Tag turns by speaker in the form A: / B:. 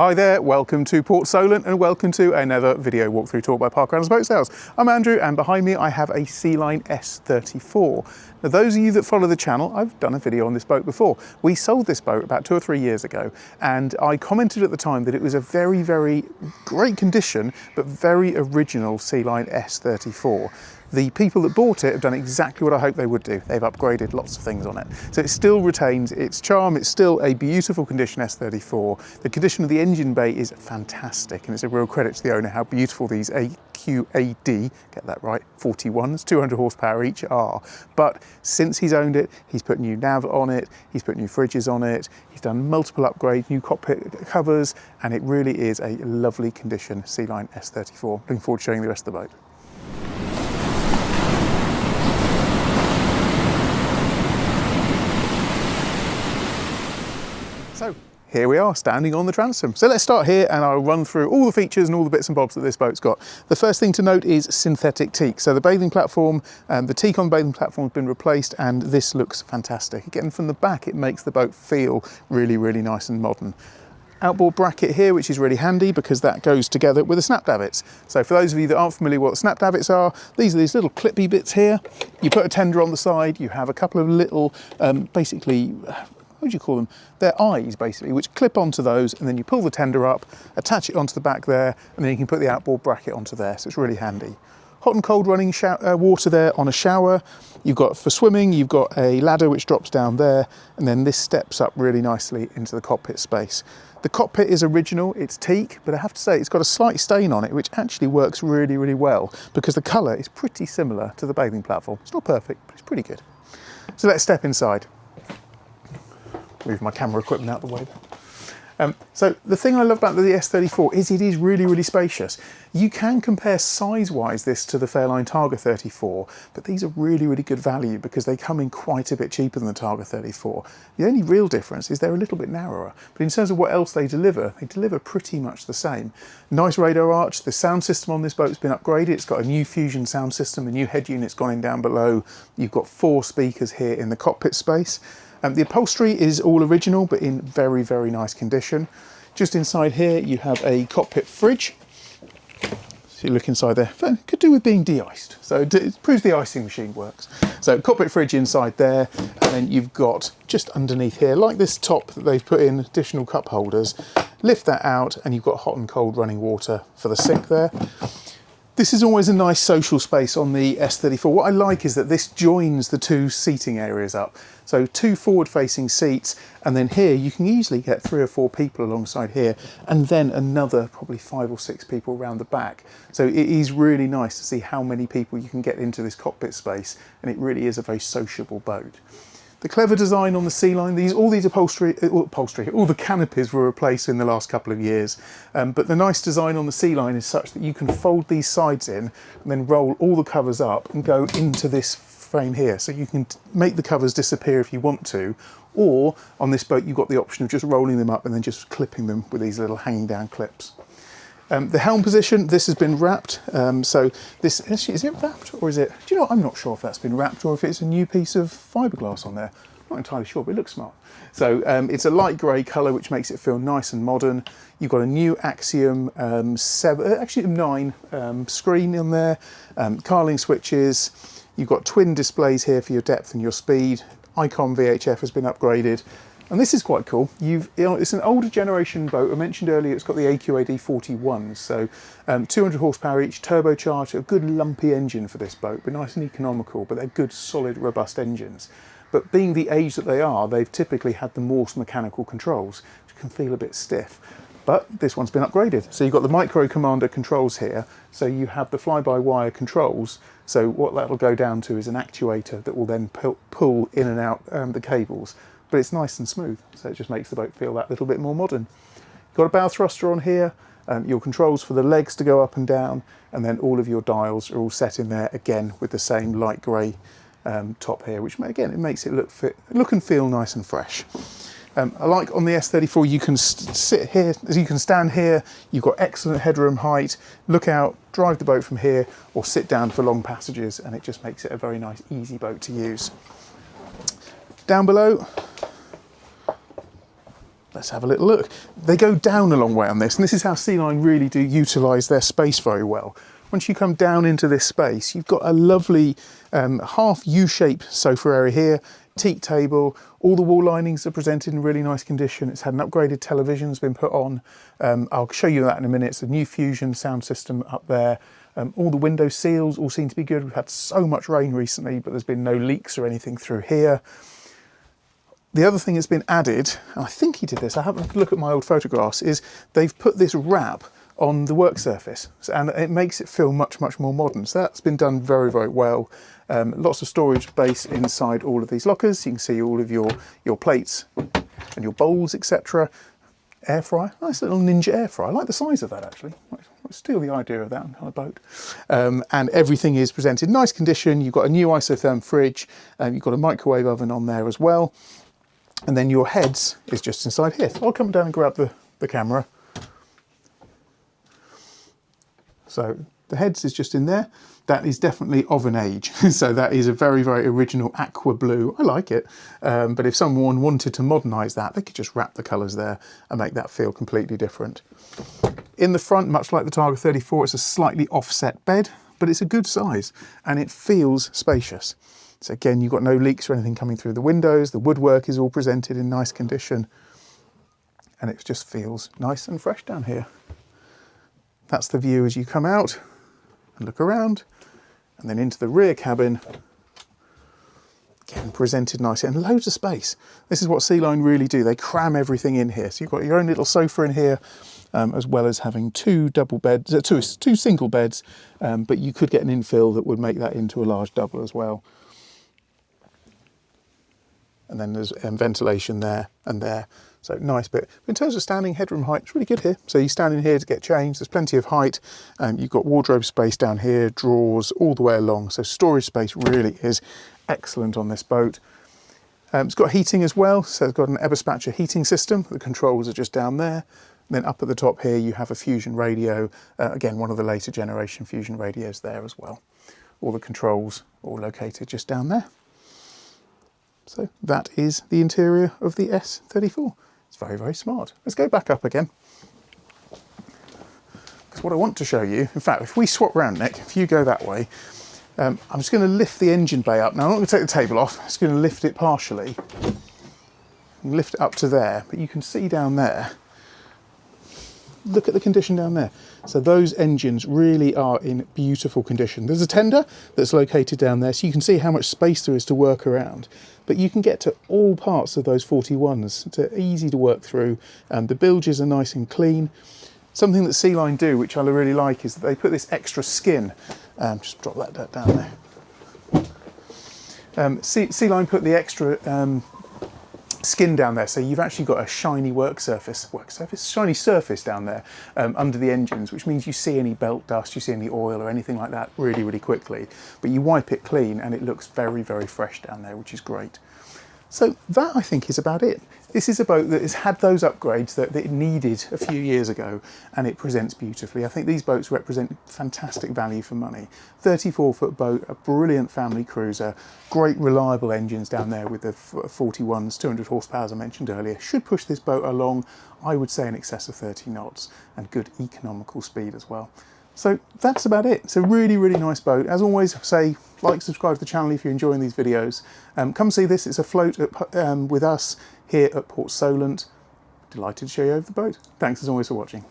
A: Hi there, welcome to Port Solent and welcome to another video walkthrough tour by Park Runners Boat Sales. I'm Andrew and behind me I have a Sealine S34. Now those of you that follow the channel, I've done a video on this boat before. We sold this boat about 2 or 3 years ago and I commented at the time that it was a very, very great condition but very original Sealine S34. The people that bought it have done exactly what I hoped they would do. They've upgraded lots of things on it. So it still retains its charm. It's still a beautiful condition S34. The condition of the engine bay is fantastic and it's a real credit to the owner how beautiful these AQAD, get that right, 41s, 200 horsepower each are. But since he's owned it, he's put new nav on it, he's put new fridges on it, he's done multiple upgrades, new cockpit covers, and it really is a lovely condition Sealine S34. Looking forward to showing the rest of the boat. So here we are standing on the Transom. So let's start here and I'll run through all the features and all the bits and bobs that this boat's got. The first thing to note is synthetic teak. So the bathing platform, the teak on the bathing platform has been replaced and this looks fantastic. Again, from the back, it makes the boat feel really, really nice and modern. Outboard bracket here, which is really handy because that goes together with the snap davits. So for those of you that aren't familiar with what snap davits are, these are these little clippy bits here. You put a tender on the side, you have a couple of little, basically, what do you call them? They're eyes basically, which clip onto those and then you pull the tender up, attach it onto the back there, and then you can put the outboard bracket onto there, so it's really handy. Hot and cold running water there on a shower. You've got, for swimming, you've got a ladder which drops down there, and then this steps up really nicely into the cockpit space. The cockpit is original, it's teak, but I have to say it's got a slight stain on it, which actually works really, really well because the colour is pretty similar to the bathing platform. It's not perfect, but it's pretty good. So let's step inside. Move my camera equipment out of the way there. So the thing I love about the S34 is it is really, really spacious. You can compare size-wise this to the Fairline Targa 34, but these are really, really good value because they come in quite a bit cheaper than the Targa 34. The only real difference is they're a little bit narrower, but in terms of what else they deliver pretty much the same. Nice radar arch. The sound system on this boat has been upgraded. It's got a new Fusion sound system, a new head unit's gone in down below. You've got 4 speakers here in the cockpit space. The upholstery is all original, but in very, very nice condition. Just inside here, you have a cockpit fridge. So you look inside there, could do with being de-iced. So it proves the icing machine works. So cockpit fridge inside there, and then you've got just underneath here, like this top that they've put in additional cup holders. Lift that out, and you've got hot and cold running water for the sink there. This is always a nice social space on the S34. What I like is that this joins the 2 seating areas up. So 2 forward-facing seats, and then here you can easily get 3 or 4 people alongside here, and then another probably 5 or 6 people around the back. So it is really nice to see how many people you can get into this cockpit space, and it really is a very sociable boat. The clever design on the Sealine, all the canopies were replaced in the last couple of years. But the nice design on the Sealine is such that you can fold these sides in and then roll all the covers up and go into this frame here. So you can make the covers disappear if you want to, or on this boat you've got the option of just rolling them up and then just clipping them with these little hanging down clips. The helm position, this has been wrapped. So this, actually, is it wrapped or is it, do you know, I'm not sure if that's been wrapped or if it's a new piece of fiberglass on there. I'm not entirely sure, but it looks smart. So it's a light grey colour, which makes it feel nice and modern. You've got a new Axiom 9 screen in there, Carling switches. You've got twin displays here for your depth and your speed. Icon VHF has been upgraded. And this is quite cool. It's an older generation boat. I mentioned earlier it's got the AQAD41s, so 200 horsepower each, turbocharged, a good lumpy engine for this boat, but nice and economical, but they're good, solid, robust engines. But being the age that they are, they've typically had the Morse mechanical controls, which can feel a bit stiff. But this one's been upgraded. So you've got the micro commander controls here, so you have the fly-by-wire controls. So what that'll go down to is an actuator that will then pull in and out the cables. But it's nice and smooth, so it just makes the boat feel that little bit more modern. You've got a bow thruster on here, your controls for the legs to go up and down, and then all of your dials are all set in there again with the same light grey top here, which again, it makes it look and feel nice and fresh. I like on the S34 you can sit here, as you can stand here, you've got excellent headroom height, look out, drive the boat from here, or sit down for long passages, and it just makes it a very nice, easy boat to use. Down below, Let's have a little look. They go down a long way on this, and this is how Sealine really do utilise their space very well. Once you come down into this space, you've got a lovely half U-shaped sofa area here, teak table, all the wall linings are presented in really nice condition. It's had an upgraded television's been put on. I'll show you that in a minute. It's a new Fusion sound system up there. All the window seals all seem to be good. We've had so much rain recently, but there's been no leaks or anything through here. The other thing that's been added, and I think he did this, I haven't looked at my old photographs, is they've put this wrap on the work surface, and it makes it feel much more modern. So that's been done very well. Lots of storage space inside all of these lockers. You can see all of your plates and your bowls, etc. Air fryer, nice little Ninja air fryer. I like the size of that actually. Let's steal the idea of that on a boat. And everything is presented in nice condition. You've got a new isotherm fridge, you've got a microwave oven on there as well. And then your heads is just inside here. So I'll come down and grab the camera. So the heads is just in there. That is definitely of an age. So that is a very original aqua blue. I like it. But if someone wanted to modernise that, they could just wrap the colours there and make that feel completely different. In the front, much like the Targa 34, it's a slightly offset bed, but it's a good size and it feels spacious. So again, you've got no leaks or anything coming through the windows. The woodwork is all presented in nice condition and it just feels nice and fresh down here. That's the view as you come out and look around, and then into the rear cabin. Again, presented nicely and loads of space. This is what Sealine really do. They cram everything in here. So you've got your own little sofa in here, as well as having two double beds, two single beds, but you could get an infill that would make that into a large double as well. And then there's ventilation there and there. So nice bit. In terms of standing headroom height, it's really good here. So you stand in here to get changed. There's plenty of height. You've got wardrobe space down here, drawers all the way along. So storage space really is excellent on this boat. It's got heating as well. So it's got an Eberspacher heating system. The controls are just down there. And then up at the top here, you have a Fusion radio. Again, one of the later generation Fusion radios there as well. All the controls all located just down there. So that is the interior of the S34. It's very smart. Let's go back up again. Because what I want to show you, in fact, if we swap round, Nick, if you go that way, I'm just going to lift the engine bay up. Now, I'm not going to take the table off. I'm just going to lift it partially. Lift it up to there, but you can see down there, look at the condition down there. So those engines really are in beautiful condition. There's a tender that's located down there, so you can see how much space there is to work around. But you can get to all parts of those 41s. It's easy to work through. The bilges are nice and clean. Something that Sealine do, which I really like, is that they put this extra skin. Just drop that down there. Sealine put the extra skin down there, so you've actually got a shiny shiny surface down there under the engines, which means you see any belt dust, you see any oil or anything like that really quickly, but you wipe it clean and it looks very fresh down there, which is great. So that, I think, is about it. This is a boat that has had those upgrades that it needed a few years ago, and it presents beautifully. I think these boats represent fantastic value for money. 34-foot boat, a brilliant family cruiser, great reliable engines down there with the 41s, 200 horsepower as I mentioned earlier. Should push this boat along, I would say, in excess of 30 knots, and good economical speed as well. So that's about it. It's a really nice boat. As always, say, like, subscribe to the channel if you're enjoying these videos. Come see this. It's a float with us here at Port Solent. Delighted to show you over the boat. Thanks as always for watching.